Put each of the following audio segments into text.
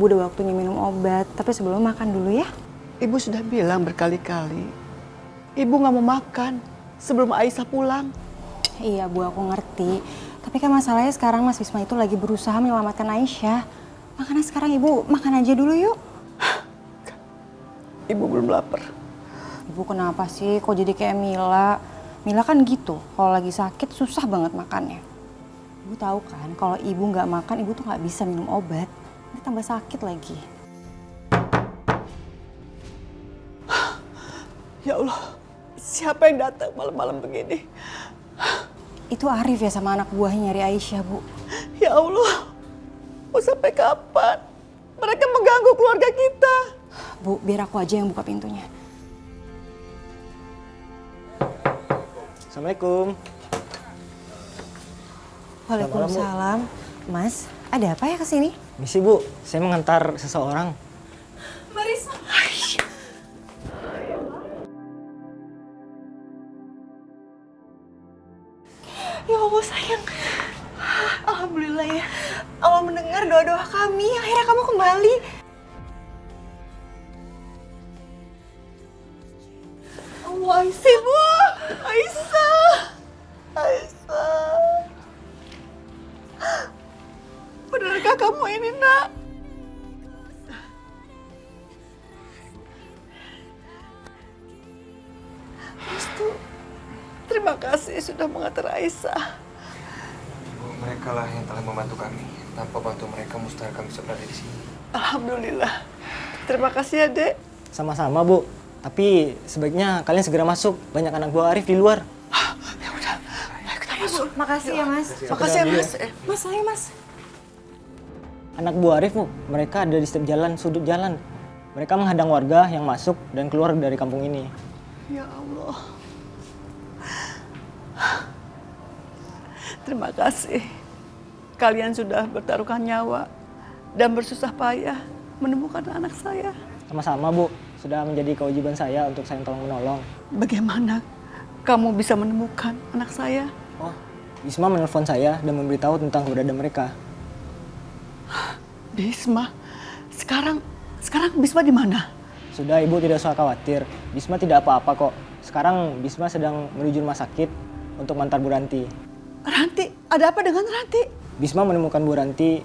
Bu udah waktunya minum obat. Tapi sebelum makan dulu ya. Ibu sudah bilang berkali-kali, Ibu nggak mau makan sebelum Aisyah pulang. Iya Bu, aku ngerti. Tapi kan masalahnya sekarang Mas Wisma itu lagi berusaha menyelamatkan Aisyah. Makanya sekarang Ibu makan aja dulu yuk. Ibu belum lapar. Ibu kenapa sih? Kok jadi kayak Mila? Mila kan gitu, kalau lagi sakit susah banget makannya. Ibu tahu kan, kalau ibu nggak makan, ibu tuh nggak bisa minum obat. Nanti tambah sakit lagi. Ya Allah, siapa yang datang malam-malam begini? Itu Arif ya sama anak buahnya nyari Aisyah, Bu. Ya Allah, mau sampai kapan? Mereka mengganggu keluarga kita. Bu, biar aku aja yang buka pintunya. Assalamualaikum. Waalaikumsalam. Mas, ada apa ya kesini? Misi Bu, saya mengantar seseorang. Marisa. Ya Allah sayang. Alhamdulillah ya. Allah mendengar doa-doa kami. Akhirnya kamu kembali. Allah Aisyah, Bu. Aisyah. Aisyah. Benarkah kamu ini, Nak? Restu, terima kasih sudah mengantar Aisyah. Ibu, mereka lah yang telah membantu kami. Tanpa bantu mereka, mustahil kami bisa berada di sini. Alhamdulillah. Terima kasih ya, Dek. Sama-sama Bu, tapi sebaiknya kalian segera masuk. Banyak anak buah Arif di luar. Ya udah, ayo kita masuk. Makasih ya, Mas. Makasih ya, Mas. Mas, ayo Mas. Anak buah Arif Bu, mereka ada di setiap jalan, sudut jalan. Mereka menghadang warga yang masuk dan keluar dari kampung ini. Ya Allah. Terima kasih. Kalian sudah bertaruhkan nyawa dan bersusah payah menemukan anak saya. Sama-sama Bu, sudah menjadi kewajiban saya untuk saling tolong-menolong. Bagaimana kamu bisa menemukan anak saya? Oh, Bisma menelpon saya dan memberitahu tentang keberadaan mereka. Bisma, sekarang Bisma di mana? Sudah Ibu tidak usah khawatir, Bisma tidak apa-apa kok. Sekarang Bisma sedang menuju rumah sakit untuk mengantar Bu Ranti. Ranti, ada apa dengan Ranti? Bisma menemukan Bu Ranti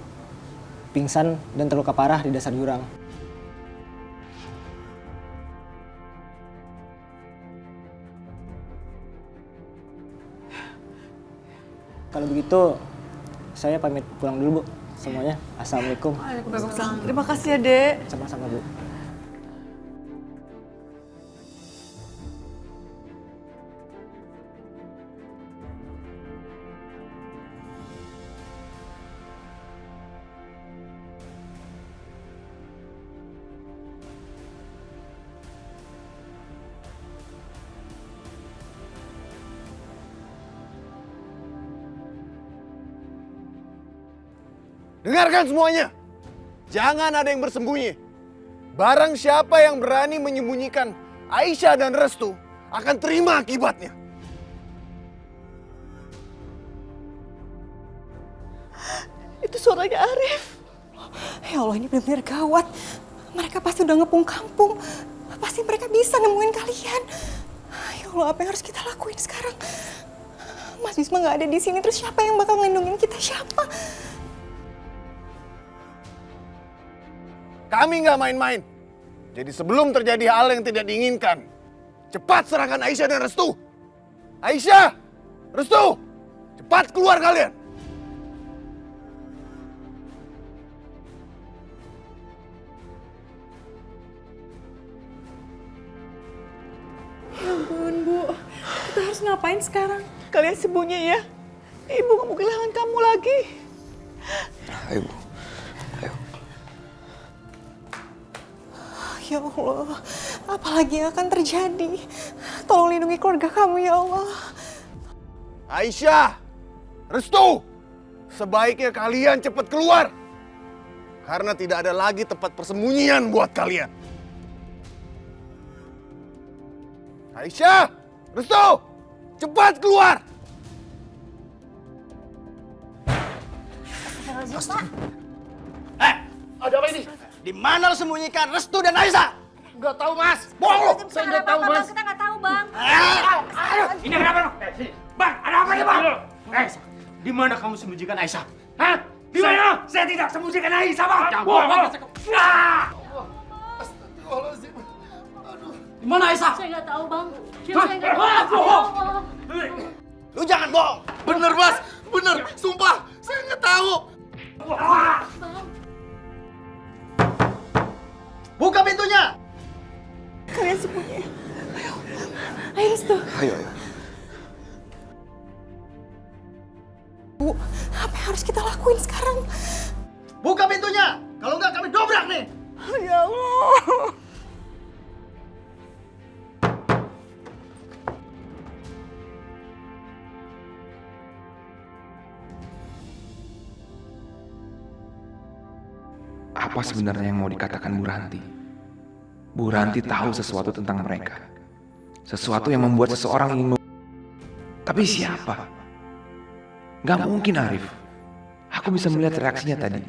pingsan dan terluka parah di dasar jurang. Kalau begitu, saya pamit pulang dulu Bu. Semuanya, Assalamualaikum. Waalaikumsalam. Terima kasih ya, Dek. Sama-sama Bu. Dengarkan semuanya, jangan ada yang bersembunyi. Barang siapa yang berani menyembunyikan Aisyah dan Restu akan terima akibatnya. Itu suaranya Arif. Ya Allah, ini benar-benar gawat. Mereka pasti udah ngepung kampung. Pasti mereka bisa nemuin kalian. Ya Allah, apa yang harus kita lakuin sekarang? Mas Wisma nggak ada di sini, terus siapa yang bakal ngelindungin kita? Siapa? Kami nggak main-main. Jadi sebelum terjadi hal yang tidak diinginkan, cepat serahkan Aisyah dan Restu. Aisyah, Restu, cepat keluar kalian. Ya ampun, Bu. Kita harus ngapain sekarang? Kalian sembunyi ya. Ibu nggak mau kehilangan kamu lagi. Ayo, Bu. Ayo. Ya Allah, apalagi yang akan terjadi? Tolong lindungi keluarga kamu, ya Allah. Aisyah, Restu, sebaiknya kalian cepat keluar. Karena tidak ada lagi tempat persembunyian buat kalian. Aisyah, Restu, cepat keluar. Pak. Ada apa ini? Di mana lo sembunyikan Restu dan Aisyah? Nggak tahu, Mas. Bohong lo. Saya nggak tahu, Mas. Kita nggak tahu, Bang. Ini kenapa lo? Bang, ada apa nih, Bang? Di mana kamu sembunyikan Aisyah? Hah? Di mana? Saya tidak sembunyikan Aisyah, Bang. Bohong. Astagfirullahaladzim. Aduh. Di mana Aisyah? Saya nggak tahu, Bang. Saya nggak tahu. Bohong. Lu jangan bohong. Bener, Mas. Bener. Sumpah. Saya nggak tahu. Buka pintunya! Kalian semuanya. Ayo. Ayo, Restu. Ayo. Bu, apa yang harus kita lakuin sekarang? Buka pintunya! Kalau nggak kami dobrak nih! Ya Allah. Apa sebenarnya yang mau dikatakan Bu Ranti? Bu Ranti tahu sesuatu tentang mereka. Sesuatu yang membuat seseorang ingin Tapi siapa? Gak mungkin, Arif. Aku bisa melihat reaksinya tadi.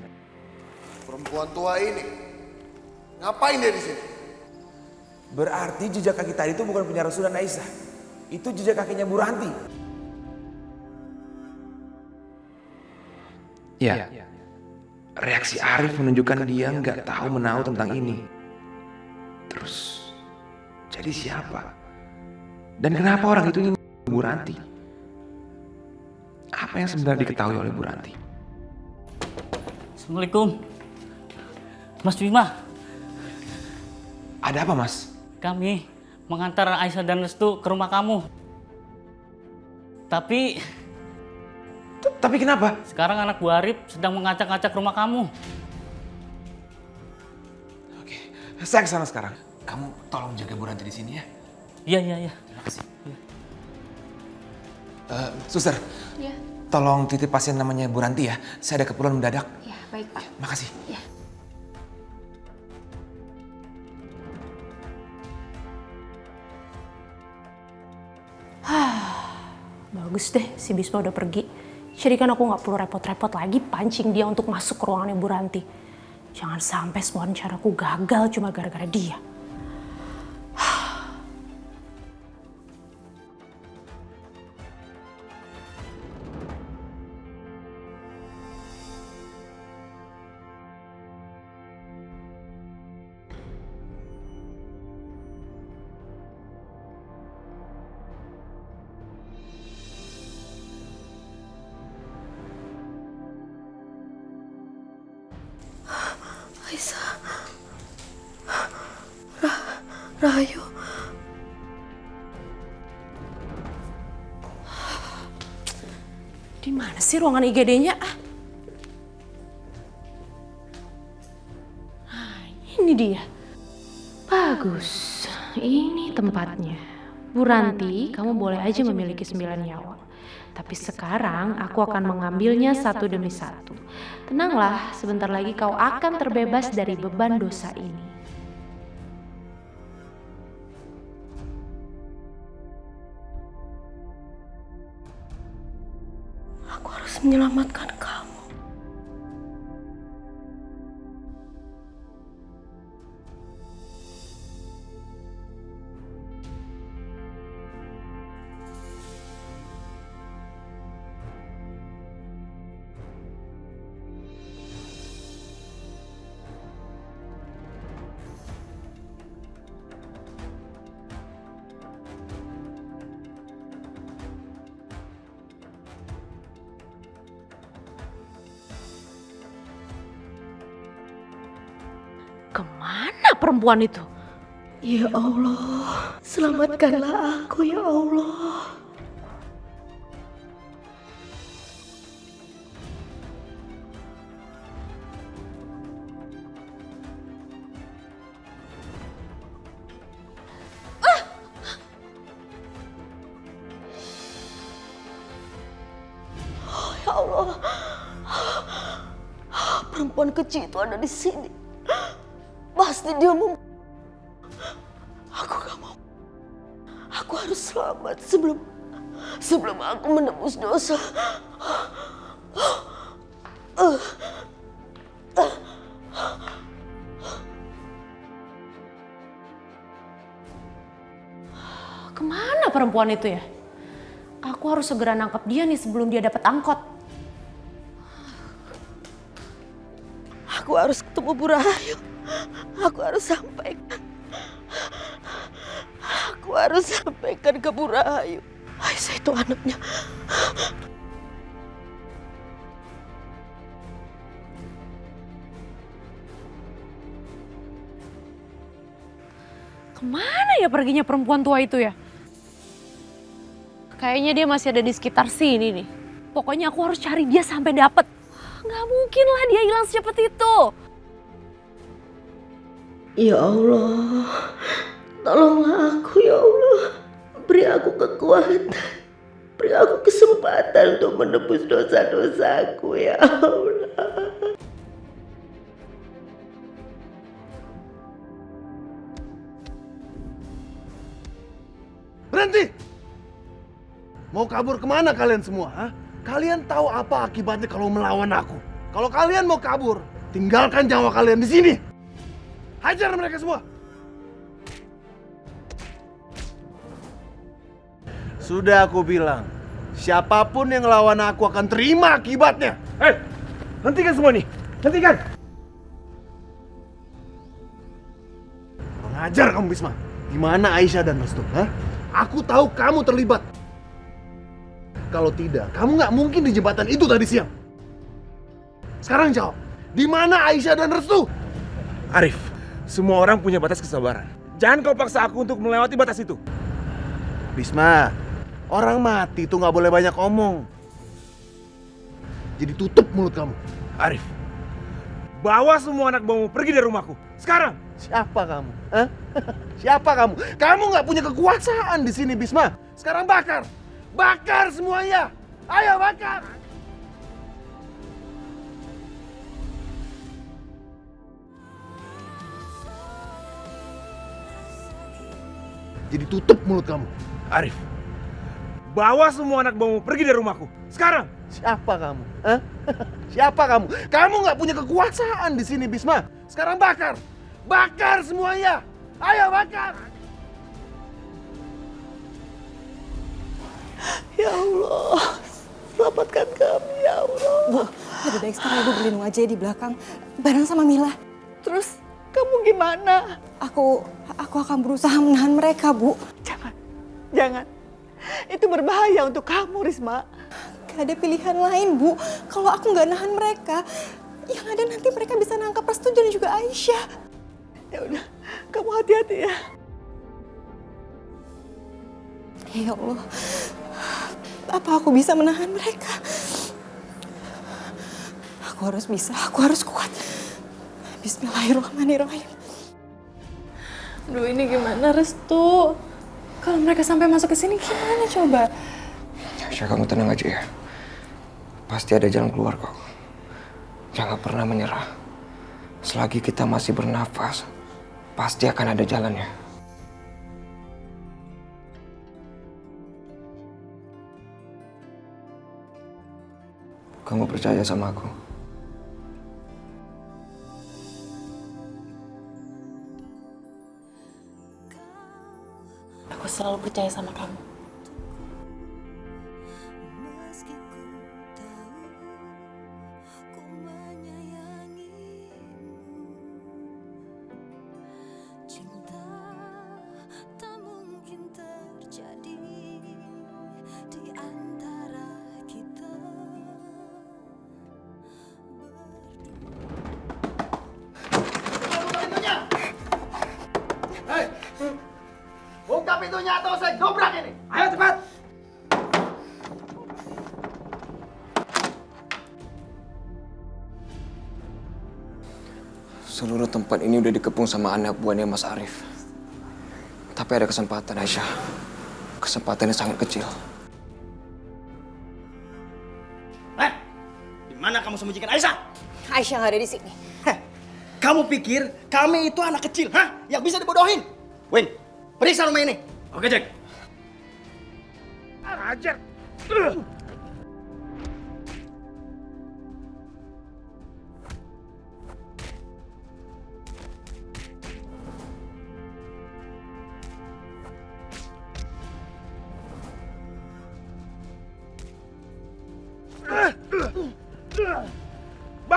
Perempuan tua ini. Ngapain dia di sini? Berarti jejak kaki tadi itu bukan punya Restu dan Aisyah. Itu jejak kakinya Bu Ranti. Ya. Reaksi Arif menunjukkan dia nggak tahu menahu tentang ini. Terus, jadi siapa? Dan kenapa orang itu ingin Bu Ranti? Apa yang sebenarnya diketahui oleh Bu Ranti? Assalamualaikum. Mas Bima, Ada apa, Mas? kami mengantar Aisyah dan Restu ke rumah kamu. Tapi Tapi kenapa? sekarang anak Bu Arif sedang mengacak-acak rumah kamu. Oke, saya kesana sekarang. Kamu tolong jaga Bu Ranti di sini ya. Iya. Terima kasih. Suster, Ya, tolong titip pasien namanya Bu Ranti ya. Saya ada keperluan mendadak. ya baik, Pak. Makasih. Ya. Bagus deh, si Bisma udah pergi. Jadi kan aku nggak perlu repot-repot lagi pancing dia untuk masuk ke ruangannya Bu Ranti. Jangan sampai semua rencanaku gagal cuma gara-gara dia. Aisyah. Rahayu. Di mana sih ruangan IGD-nya? Nah, ini dia. Bagus, ini tempatnya. Bu Ranti, kamu boleh aja memiliki 9 nyawa. Tapi sekarang aku akan mengambilnya satu demi satu. Tenanglah, sebentar lagi kau akan terbebas dari beban dosa ini. Aku harus menyelamatkan kamu. Kemana perempuan itu? Ya Allah, selamatkanlah aku ya Allah. Oh, ya Allah, perempuan kecil itu ada di sini. Pasti dia Aku gak mau. Aku harus selamat sebelum aku menebus dosa. Kemana perempuan itu ya? Aku harus segera nangkep dia nih sebelum dia dapat angkot. Aku harus ketemu Bu Rahayu. Aku harus sampaikan. Aku harus sampaikan ke Bu Rahayu. Aisyah itu anaknya. Kemana ya perginya perempuan tua itu ya? Kayaknya dia masih ada di sekitar sini nih. Pokoknya aku harus cari dia sampai dapet. Gak mungkin lah dia hilang secepat itu. Ya Allah, tolonglah aku ya Allah. Beri aku kekuatan. Beri aku kesempatan untuk menebus dosa-dosaku ya Allah. Berhenti! Mau kabur kemana kalian semua? Ha? Kalian tahu apa akibatnya kalau melawan aku? Kalau kalian mau kabur, tinggalkan nyawa kalian di sini. Hajar mereka semua. Sudah aku bilang, siapapun yang lawan aku akan terima akibatnya. Hei, hentikan semua nih. Hentikan. Mengajar kamu Bisma. Di mana Aisyah dan Restu? Ha? Aku tahu kamu terlibat. Kalau tidak, kamu nggak mungkin di jembatan itu tadi siang. Sekarang jawab, di mana Aisyah dan Restu? Arif, semua orang punya batas kesabaran. Jangan kau paksa aku untuk melewati batas itu. Bisma, orang mati tuh nggak boleh banyak omong. Jadi tutup mulut kamu. Arif, bawa semua anak buahmu pergi dari rumahku. Sekarang. Siapa kamu? Hah? Siapa kamu? Kamu nggak punya kekuasaan di sini, Bisma. Sekarang bakar. Bakar semuanya. Ayo bakar. Jadi tutup mulut kamu. Arif, bawa semua anak buahmu pergi dari rumahku. Sekarang. Siapa kamu? Hah? Siapa kamu? Kamu nggak punya kekuasaan di sini, Bisma. Sekarang bakar. Bakar semuanya. Ayo bakar. Ya Allah, selamatkan kami ya Allah. Bu, lebih baik sekarang Ibu berlindung aja di belakang, bareng sama Mila. Terus kamu gimana? Aku akan berusaha menahan mereka, Bu. Jangan. Itu berbahaya untuk kamu, Risma. Gak ada pilihan lain, Bu. Kalau aku nggak nahan mereka, yang ada nanti mereka bisa nangkap Restu dan juga Aisyah. Ya udah, kamu hati-hati ya. Ya Allah, apa aku bisa menahan mereka? Aku harus bisa, aku harus kuat. Bismillahirrahmanirrahim. Duh, ini gimana Restu? Kalau mereka sampai masuk ke sini gimana coba? Aisyah, kamu tenang aja ya. Pasti ada jalan keluar kok. Jangan pernah menyerah. Selagi kita masih bernafas, pasti akan ada jalannya. Kamu percaya sama aku? Aku selalu percaya sama kamu. Buka pintunya atau saya dobrak ini. Ayo cepat. Seluruh tempat ini udah dikepung sama anak buahnya Mas Arif. Tapi ada kesempatan, Aisyah. Kesempatannya sangat kecil. Di mana kamu sembunyikan Aisyah? Aisyah nggak ada di sini. Kamu pikir kami itu anak kecil, yang bisa dibodohin? Win, periksa rumah ini. Oke, Jack. Ajar.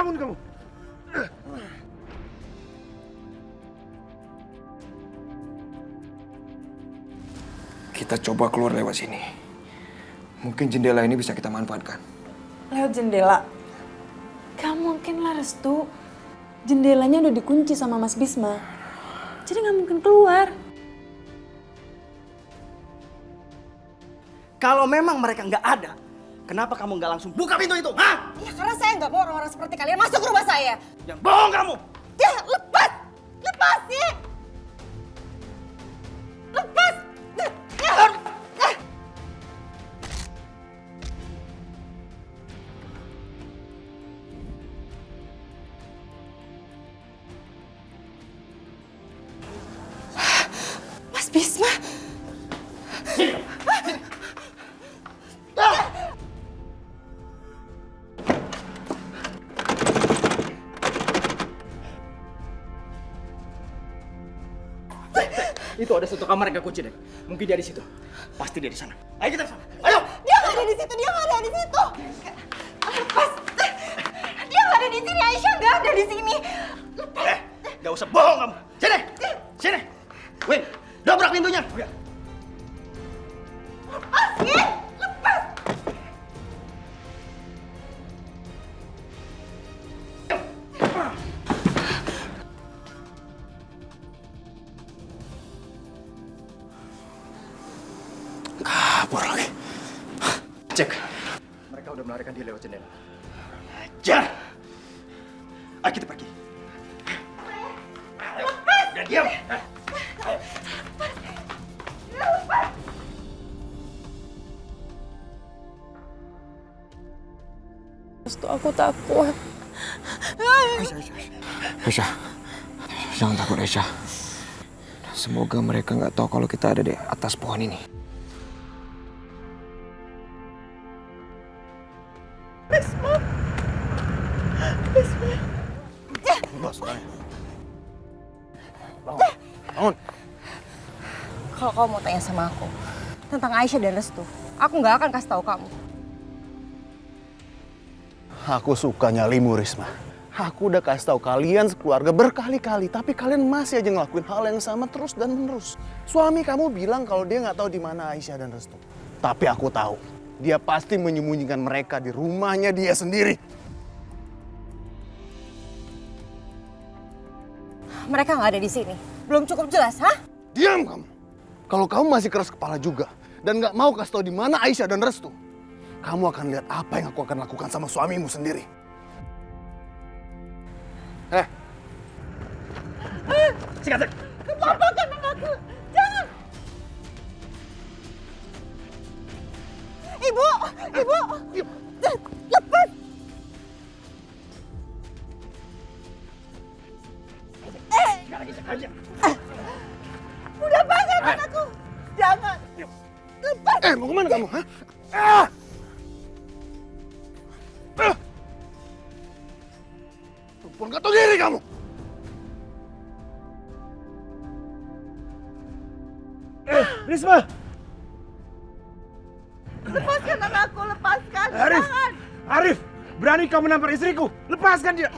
Bangun kamu. Kita coba keluar lewat sini. Mungkin jendela ini bisa kita manfaatkan. Lewat jendela? Gak mungkin lah Restu. Jendelanya udah dikunci sama Mas Bisma. Jadi gak mungkin keluar. Kalau memang mereka nggak ada, kenapa kamu nggak langsung buka pintu itu? Hah? Ya karena saya nggak mau orang-orang seperti kalian masuk ke rumah saya. Yang bohong kamu! Ya lepas! Lepasin! Lepas! Mas Bisma! Itu ada satu kamar yang gak kunci deh. Mungkin dia di situ. Pasti dia di sana. Ayo kita sana. Ayo! Dia nggak ada di situ, dia nggak ada di situ. Lepas. Dia nggak ada di sini, Aisyah nggak ada di sini. Lepas. Gak usah bohong kamu. Sini! Sini! Win, dobrak pintunya. Lepasin! Lepas. Kabur lagi. Cek. Mereka udah melarikan dia lewat jendela. Ajar! Ayo kita pergi. Udah diam. Restu, aku takut. Aisyah, jangan takut Aisyah. Semoga mereka nggak tahu kalau kita ada di atas pohon ini. Bangun. Kalau kamu mau tanya sama aku tentang Aisyah dan Restu, aku nggak akan kasih tahu kamu. Aku suka nyalimu, Risma. Aku udah kasih tahu kalian sekeluarga berkali-kali, tapi kalian masih aja ngelakuin hal yang sama terus dan menerus. Suami kamu bilang kalau dia nggak tahu di mana Aisyah dan Restu. Tapi aku tahu, dia pasti menyembunyikan mereka di rumahnya dia sendiri. Mereka nggak ada di sini. Belum cukup jelas, hah? Diam kamu. Kalau kamu masih keras kepala juga dan nggak mau kasih tahu di mana Aisyah dan Restu, kamu akan lihat apa yang aku akan lakukan sama suamimu sendiri. Sikat. Keponakan anakku! Jangan! Ibu! Ibu! Lepas! Udah banget anakku! Jangan! Lepas! Mau kemana kamu? Hah? Perempuan gak tahu diri kamu! Risma! Lepaskan anakku! Lepaskan! Arif! Jangan! Arif! Berani kau menampar istriku? Lepaskan dia!